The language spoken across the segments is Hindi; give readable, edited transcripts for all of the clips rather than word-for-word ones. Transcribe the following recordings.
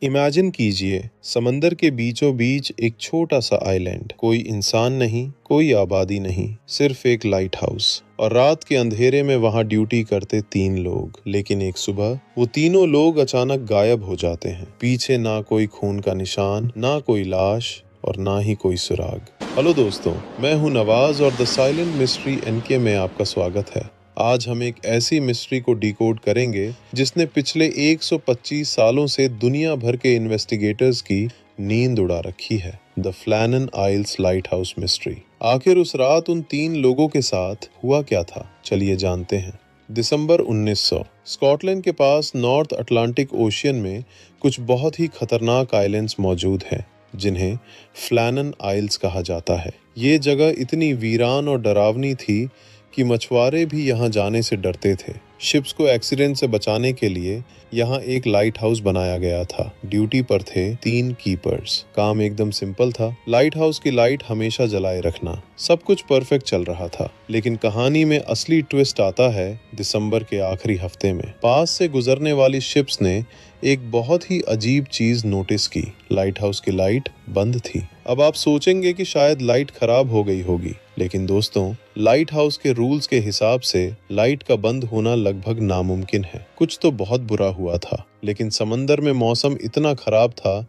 इमेजिन कीजिए समंदर के बीचों बीच एक छोटा सा आइलैंड। कोई इंसान नहीं, कोई आबादी नहीं, सिर्फ एक लाइट हाउस। और रात के अंधेरे में वहां ड्यूटी करते 3 लोग। लेकिन एक सुबह वो तीनों लोग अचानक गायब हो जाते हैं। पीछे ना कोई खून का निशान, ना कोई लाश और ना ही कोई सुराग। हेलो दोस्तों, मैं हूं नवाज और द साइलेंट मिस्ट्री एनके में आपका स्वागत है। आज हम एक ऐसी मिस्ट्री को डिकोड करेंगे जिसने पिछले 125 सालों से दुनिया भर के इन्वेस्टिगेटर्स की नींद उड़ा रखी है। The Flannan Isles lighthouse mystery. आखिर उस रात उन 3 लोगों के साथ हुआ क्या था, चलिए जानते हैं। दिसंबर 1900, स्कॉटलैंड के पास नॉर्थ अटलांटिक ओशियन में कुछ बहुत ही खतरनाक आइलैंड्स मौजूद हैं जिन्हें फ्लैनन आइल्स कहा जाता है। ये जगह इतनी वीरान और डरावनी थी कि मछुआरे भी यहाँ जाने से डरते थे। शिप्स को एक्सीडेंट से बचाने के लिए यहाँ एक लाइट हाउस बनाया गया था। ड्यूटी पर थे 3 कीपर्स। काम एकदम सिंपल था, लाइट हाउस की लाइट हमेशा जलाए रखना। सब कुछ परफेक्ट चल रहा था। लेकिन कहानी में असली ट्विस्ट आता है दिसंबर के आखिरी हफ्ते में। पास से गुजरने वाली शिप्स ने एक बहुत ही अजीब चीज नोटिस की। लाइट हाउस की लाइट बंद थी। अब आप सोचेंगे कि शायद लाइट खराब हो गई होगी, लेकिन दोस्तों, लाइट हाउस के रूल्स के हिसाब से लाइट का बंद होना लगभग नामुमकिन है। कुछ तो बहुत बुरा हुआ था, लेकिन समंदर में मौसम इतना खराब था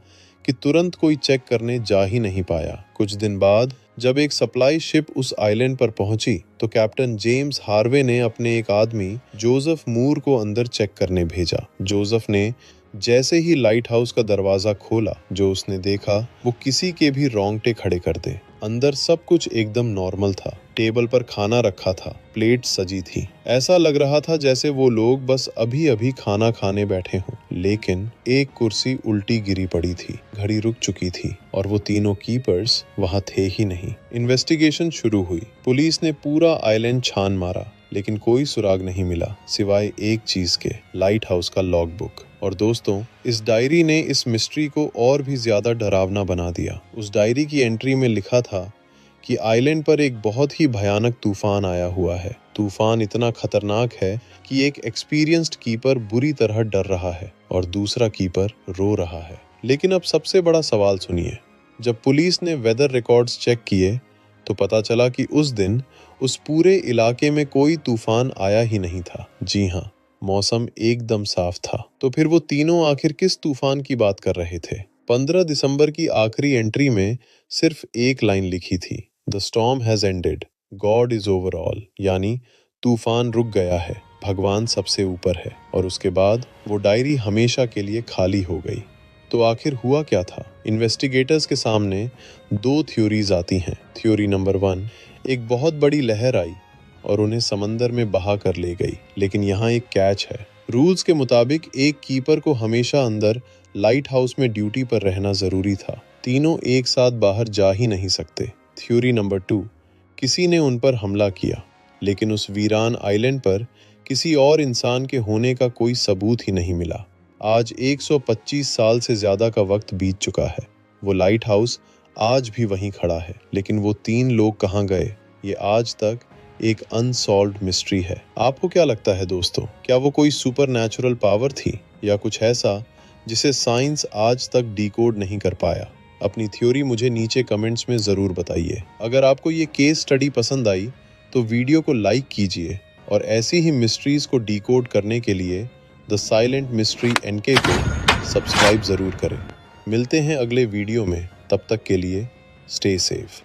कि तुरंत कोई चेक करने जा ही नहीं पाया। कुछ दिन बाद जब एक सप्लाई शिप उस आइलैंड पर पहुंची तो कैप्टन जेम्स हार्वे ने अपने एक आदमी जोसेफ मूर को अंदर चेक करने भेजा। जोसेफ ने जैसे ही लाइट हाउस का दरवाजा खोला, जो उसने देखा वो किसी के भी रोंगटे खड़े कर दे। अंदर सब कुछ एकदम नॉर्मल था। टेबल पर खाना रखा था, प्लेट सजी थी। ऐसा लग रहा था जैसे वो लोग बस अभी अभी खाना खाने बैठे हों। लेकिन एक कुर्सी उल्टी गिरी पड़ी थी, घड़ी रुक चुकी थी और वो तीनों कीपर्स वहां थे ही नहीं। इन्वेस्टिगेशन शुरू हुई। पुलिस ने पूरा आइलैंड छान मारा, लेकिन कोई सुराग नहीं मिला सिवाय एक चीज के, लाइट हाउस का लॉग बुक। और दोस्तों, इस डायरी ने इस मिस्ट्री को और भी ज्यादा डरावना बना दिया। उस डायरी की एंट्री में लिखा था कि आइलैंड पर एक बहुत ही भयानक तूफान आया हुआ है। तूफान इतना खतरनाक है कि एक एक्सपीरियंस्ड कीपर बुरी तरह डर रहा है और दूसरा कीपर रो रहा है। लेकिन अब सबसे बड़ा सवाल सुनिए। जब पुलिस ने वेदर रिकॉर्ड्स चेक किए तो पता चला कि उस दिन उस पूरे इलाके में कोई तूफान आया ही नहीं था। जी हाँ, मौसम एकदम साफ था। तो फिर वो तीनों आखिर किस तूफान की बात कर रहे थे? 15 दिसंबर की आखिरी एंट्री में सिर्फ एक लाइन लिखी थी, the storm has ended, God is over all. यानी तूफान रुक गया है, भगवान सबसे ऊपर है। और उसके बाद वो डायरी हमेशा के लिए खाली हो गई। तो आखिर हुआ क्या था? इन्वेस्टिगेटर्स के सामने 2 थ्योरीज आती हैं। थ्योरी नंबर 1, एक बहुत बड़ी लहर आई और उन्हें समंदर में बहा कर ले गई। लेकिन यहाँ एक कैच है। रूल्स के मुताबिक एक कीपर को हमेशा अंदर लाइट हाउस में ड्यूटी पर रहना जरूरी था। तीनों एक साथ बाहर जा ही नहीं सकते। थ्योरी नंबर 2, किसी ने उन पर हमला किया, लेकिन उस वीरान आइलैंड पर किसी और इंसान के होने का कोई सबूत ही नहीं मिला। आज 125 साल से ज्यादा का वक्त बीत चुका है। वो लाइट हाउस आज भी वहीं खड़ा है, लेकिन वो 3 लोग कहाँ गए, ये आज तक एक अनसॉल्व्ड मिस्ट्री है। आपको क्या लगता है दोस्तों? क्या वो कोई सुपर नेचुरल पावर थी या कुछ ऐसा जिसे साइंस आज तक डिकोड नहीं कर पाया? अपनी थ्योरी मुझे नीचे कमेंट्स में जरूर बताइए। अगर आपको ये केस स्टडी पसंद आई तो वीडियो को लाइक कीजिए और ऐसी ही मिस्ट्रीज को डिकोड करने के लिए द साइलेंट मिस्ट्री एनके को सब्सक्राइब जरूर करें। मिलते हैं अगले वीडियो में, तब तक के लिए स्टे सेफ।